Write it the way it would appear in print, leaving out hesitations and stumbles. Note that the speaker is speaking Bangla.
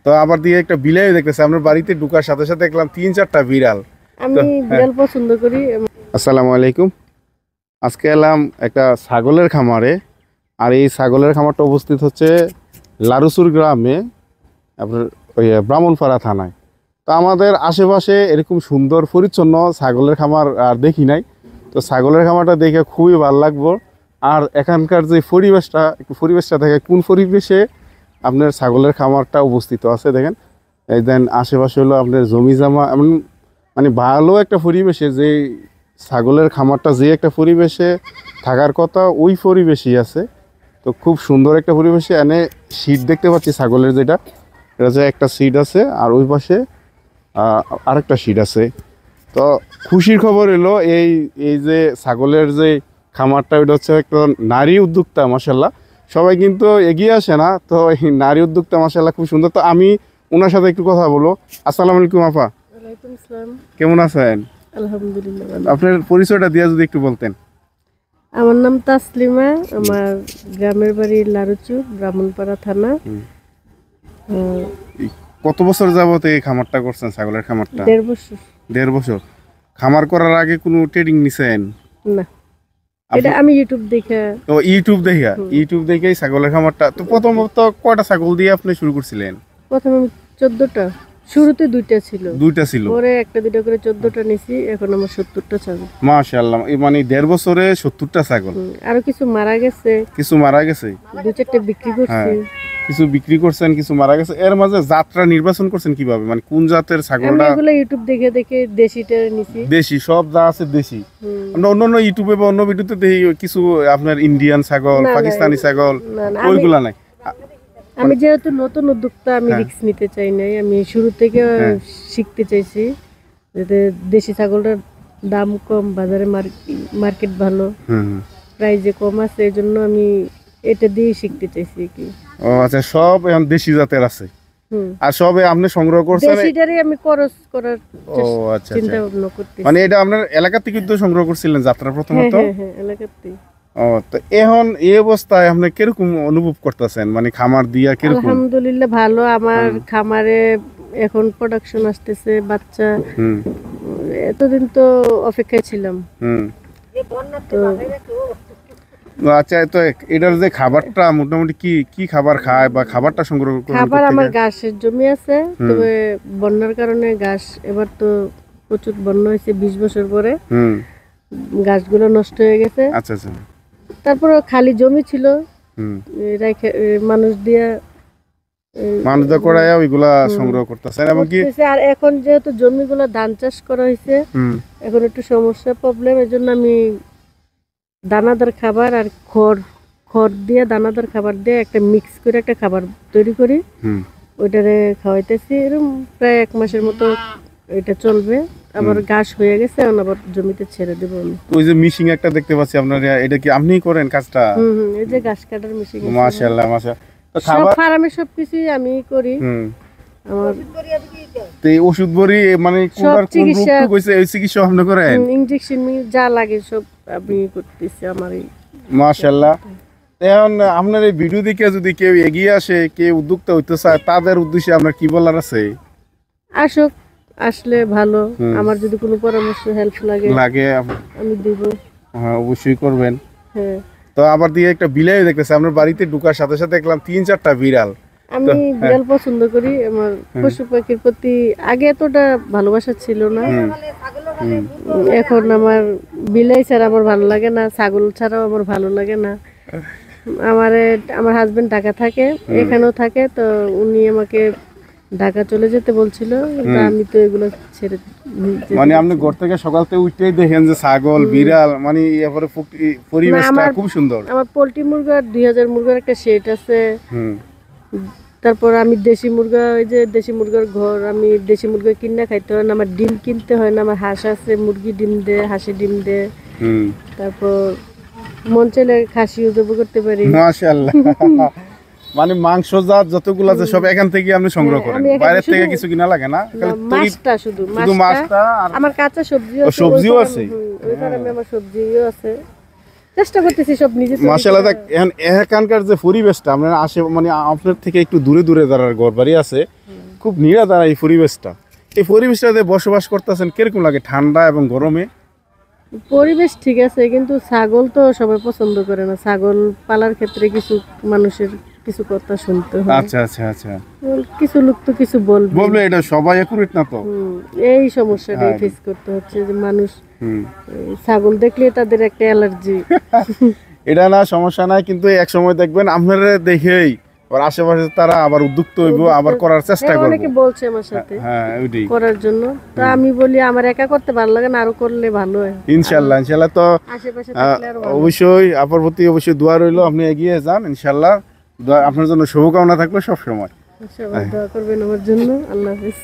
তো আবার দিয়ে একটা বিলাই দেখতেছি আপনার বাড়িতে ঢোকার সাথে সাথে দেখলাম 3-4টা বিড়াল। আমি বিড়াল পছন্দ করি। আসসালামু আলাইকুম। আজকে এলাম একটা ছাগলের খামারে, আর এই ছাগলের খামারটা অবস্থিত হচ্ছে লারুসুর গ্রামে, আপনার ওই ব্রাহ্মণপাড়া থানায়। তো আমাদের আশেপাশে এরকম সুন্দর পরিচ্ছন্ন ছাগলের খামার আর দেখি নাই। তো ছাগলের খামারটা দেখে খুবই ভালো লাগলো। আর এখানকার যে পরিবেশটা, একটু পরিবেশটা দেখে কোন পরিবেশে আপনার ছাগলের খামারটা অবস্থিত আছে দেখেন। এই দেন আশেপাশে হলো আপনার জমি জামা, এমন মানে ভালো একটা পরিবেশে যে ছাগলের খামারটা যে একটা পরিবেশে থাকার কথা ওই পরিবেশই আছে। তো খুব সুন্দর একটা পরিবেশে এনে সিট দেখতে পাচ্ছি ছাগলের, যেটা এটা যে একটা সিট আছে আর ওই পাশে আরেকটা সিট আছে। তো খুশির খবর এলো, এই এই যে ছাগলের যে খামারটা, ওইটা হচ্ছে একটা নারী উদ্যোক্তা। মাশাল্লাহ, সবাই কিন্তু এগিয়ে আসে না, তো এই নারী উদ্যোক্তা মাশাল্লাহ খুব সুন্দর। তো আমি ওনার সাথে একটু কথা বলবো। আসসালামু আলাইকুম আপা। ওয়ালাইকুম আসসালাম। কেমন আছেন? আলহামদুলিল্লাহ ভালো। আপনার পরিচয়টা দিয়ে যদি একটু বলতেন। আমার নাম তাসলিমা, আমার গ্রামের বাড়ি লারুচু, ব্রাহ্মণপাড়া থানা। কত বছর যাবত এই খামারটা করছেন, ছাগলের খামারটা? 1.5 বছর। 1.5 বছর। খামার করার আগে কোনো ট্রেনিং নিছেন? না, এটা আমি ইউটিউব দেখে। ও ইউটিউব দেখেই ছাগলের খামারটা। তো প্রথমত কয়টা ছাগল দিয়ে আপনি শুরু করছিলেন? প্রথমে 14টা, শুরুতে 2টা ছিল, 2টা ছিল, পরে 1-2টা করে 14টা নিছি। এখন আমার 70টা ছাগল। মাশাআল্লাহ, মানে 1.5 বছরে 70টা ছাগল। আরো কিছু মারা গেছে, কিছু মারা গেছে, 2-4টা বিক্রি করছি। কিছু বিক্রি করছেন, কিছু মারা গেছে। এর মাঝে জাতটা নির্বাচন করছেন কিভাবে, মানে কোন জাতের ছাগলটা? আমি এগুলো ইউটিউব দেখে দেখে দেশিটা নিছি। দেশি সব যা আছে দেশি। আমরা অন্য ইউটিউবে বা অন্য ভিডিওতে দেখি কিছু আপনার ইন্ডিয়ান ছাগল, পাকিস্তানি ছাগল, ওইগুলা নাই। আমি যেহেতু নতুন উদ্যোক্তা, আমি রিস্ক নিতে চাই নাই। আমি শুরু থেকে শিখতে চাইছি, যাতে দেশি ছাগলটার দাম কম, বাজারে মার্কেট ভালো, প্রাইসে কম আছে, এই জন্য আমি এটা দিয়ে শিখতে চাইছি কি। ও আচ্ছা, সব এখন দেশি জাতের আছে। আর সবে আপনি সংগ্রহ করছেন দেশিটারই আমি ক্রস করার চিন্তা ভাবনা করতেছি। মানে এটা আপনার এলাকা থেকে তো সংগ্রহ করছিলেন যাত্রা প্রথমত? হ্যাঁ, এলাকাতে। ও, তো এখন এই অবস্থায় আপনি কিরকম অনুভব করতেছেন, মানে খামার দিয়া কিরকম? আলহামদুলিল্লাহ ভালো। আমার খামারে এখন প্রোডাকশন আসতেছে, বাচ্চা। এতদিন তো অপেক্ষায় ছিলাম। আচ্ছা, তো এটার যে খাবারটা মোটামুটি কি কি খাবার খায় বা খাবারটা সংগ্রহ করে? খাবার আমার ঘাসের জমি আছে, তবে বন্যার কারণে ঘাস, এবার তো প্রচুর বন্যা হয়েছে 20 বছর পরে, ঘাসগুলো নষ্ট হয়ে গেছে। আচ্ছা আচ্ছা। তারপর খালি জমি ছিল, মানুষ দিয়ে করায় ওইগুলা সংগ্রহ করতেছেন। এবং কি আর এখন যেহেতু জমিগুলো ধান চাষ করা হয়েছে, এখন একটু সমস্যা, প্রবলেম। এর জন্য আমি দানাদার খাবার আর খড় দিয়ে, দানাদার খাবার দিয়ে একটা মিক্স করে একটা খাবার তৈরি করি, ওইটারে খাওয়াইতেছি। এরকম প্রায় 1 মাসের মতো এটা চলবে। আবার ঘাস হয়ে গেছে, এখন আবার জমিতে ছেড়ে দেবো আমি। ওই যে মিশিং একটা দেখতে পাচ্ছি আপনার, এটা কি আপনিই করেন কাজটা? এই যে ঘাস কাটার মেশিন। মাশাআল্লাহ মাশাআল্লাহ। তো সব ফার্মে সবকিছুই আমি করি। আমার তো এই ওষুধ বড়ি মানে কোন রোগ হইছে এই চিকিৎসা আপনি করেন? ইনজেকশন যা লাগে সব আমি করতেছি আমার। মাশাআল্লাহ। এখন আপনার এই ভিডিও দেখে যদি কেউ এগিয়ে আসে, কেউ উদ্যোক্তা হইতে চায়, তাদের উদ্দেশ্যে আপনার কি বলার আছে? আসলে ভালো। আমার যদি কোনো পরামর্শ হেল্প লাগে আমি দিব। হ্যাঁ, অবশ্যই করবেন। হ্যাঁ। তো আবার দিয়ে একটা বিলাই দেখতেছি আপনার বাড়িতে ঢোকার সাথে সাথে দেখলাম 3-4টা বিড়াল। আমি বিড়াল পছন্দ করি। আমার পশু পাখির প্রতি আগে এতটা ভালোবাসা ছিল না, এখন আমার বিলাই ছাড়া আমার ভালো লাগে না, ছাগল ছাড়াও আমার ভালো লাগে না। আমার হাজবেন্ড ঢাকা থাকে, এখানেও থাকে, তো উনি আমাকে ঢাকা চলে যেতে বলছিল, কিন্তু আমি তো এগুলো ছেড়ে। মানে আপনি ঘর থেকে সকাল থেকে উঠতেই দেখেন যে ছাগল, বিড়াল, মানে এরপরে পরিবেশটা খুব সুন্দর। আমার পোল্ট্রি মুরগার 2000 মুরগার একটা শেড আছে। তারপর আমি দেশি মুরগা, ওই যে দেশি মুরগার ঘর, আমি দেশি মুরগা কিনে খাইতে হয় না, আমার ডিম কিনতে হয় না। আমার হাঁস আছে, মুরগি ডিম দেয়, হাঁসি ডিম দেয়। তারপর মন চাইলে খাসিও জবাই করতে পারি। মাশাআল্লাহ। মানে মাংস জাত যতগুলো আছে সব এখান থেকে আপনি সংগ্রহ করেন, বাইরে থেকে কিছু কিনা লাগে না? মাছটা শুধু মাছটা। আমার কাঁচা সবজিও আছে। ওইখানে আমার সবজিও আছে। চেষ্টা করতেছি সব নিজে তৈরি মাশাআল্লাহ। করার। এখন এখানকার যে পরিবেশটা আপনার আসে মানে আপনার থেকে একটু দূরে দূরে যারা ঘর বাড়ি আছে, খুব নিরাপদ এই পরিবেশটা। এই পরিবেশটাতে বসবাস করতেছেন কিরকম লাগে ঠান্ডা এবং গরমে? পরিবেশ ঠিক আছে, কিন্তু ছাগল তো সবাই পছন্দ করে না। ছাগল পালার ক্ষেত্রে কিছু মানুষের কিছু কথা শুনতে হয়। আচ্ছা আচ্ছা আচ্ছা, কিছু লোক তো কিছু বলবে। বলবে এটা সবাই একুরেট না তো। এই সমস্যাটাই হ্যাঁ। ফেস করতে হচ্ছে যে মানুষ হুম। ছাগল দেখলে তাদের একটা অ্যালার্জি। এটা না সমস্যা নাই, কিন্তু এক সময় দেখবেন আপনারা দেখেই ওর আশেপাশে তারা আবার উদ্যুক্ত হইব, আবার করার চেষ্টা করবে। অনেকে বলছে আমার সাথে হ্যাঁ ওইটাই। করার জন্য, তো আমি বলি আমার একা করতে ভালো লাগে না, আরো করলে ভালো হয়। ইনশাল্লাহ ইনশাল্লাহ। তো আশেপাশে থাকলে আরো ভালো। অবশ্যই আপনার প্রতি অবশ্যই দোয়া রইলো, আপনি এগিয়ে যান ইনশাল্লাহ। আপনার জন্য শুভকামনা থাকলো সব সময়। সবাই দোয়া করবেন আমার জন্য। আল্লাহ হাফেজ।